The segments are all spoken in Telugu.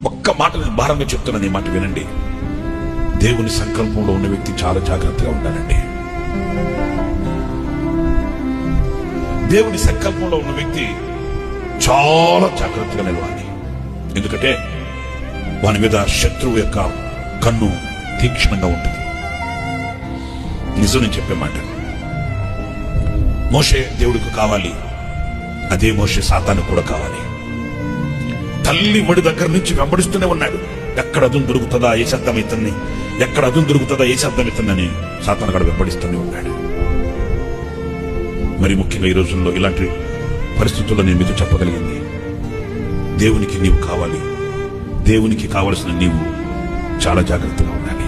ఒక్క మాట నేను భారంగా చెప్తున్నాను, ఈ మాట వినండి. దేవుని సంకల్పంలో ఉన్న వ్యక్తి చాలా జాగ్రత్తగా ఉండాలండి. దేవుని సంకల్పంలో ఉన్న వ్యక్తి చాలా జాగ్రత్తగా నిలవాలి. ఎందుకంటే వాని మీద శత్రువు యొక్క కన్ను తీక్షణంగా ఉంటుంది. నిజం నేను చెప్పే మాట. మోషే దేవుడికి కావాలి, అదే మోషే సాతాను కూడా కావాలి. తల్లి మడి దగ్గర నుంచి వెంబడిస్తూనే ఉన్నాడు. ఎక్కడ అదును దొరుకుతుందా ఏ శబ్దం అవుతుంది, ఎక్కడ అదును దొరుకుతుందా ఏ శబ్దం అవుతుందని సాతాను కూడా వెంబడిస్తూనే ఉన్నాడు. మరి ముఖ్యంగా ఈ రోజుల్లో ఇలాంటి పరిస్థితుల్లో నేను మీతో చెప్పగలిగింది, దేవునికి నీవు కావాలి, దేవునికి కావలసిన నీవు చాలా జాగ్రత్తగా ఉండాలి.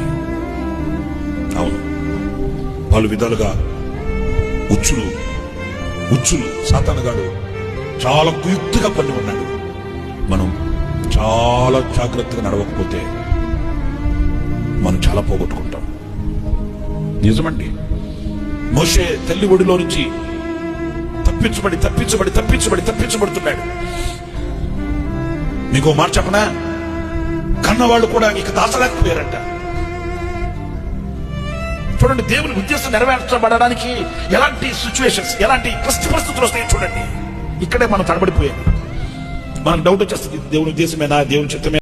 అవును, పలు విధాలుగా ఉచ్చులు సాతానుగాడు చాలా కుయుక్తిగా పని ఉన్నాడు. మనం చాలా జాగ్రత్తగా నడవకపోతే మనం చాలా పోగొట్టుకుంటాం. నిజమండి. మోషే తల్లి ఒడిలో నుంచి తప్పించబడుతున్నాడు. మీకు మాట చెప్పనా, కన్నవాళ్ళు కూడా ఇక దాచలేకపోయారంట. చూడండి, దేవుని ఉద్దేశం నెరవేర్చబడడానికి ఎలాంటి సిచ్యువేషన్స్, ఎలాంటి పరిస్థితులు వస్తాయో చూడండి. ఇక్కడే మనం తడబడిపోయాం. మనకు డౌట్ వచ్చేస్తుంది, దేవుని ఉద్దేశమేనా, దేవుని చిత్తమే.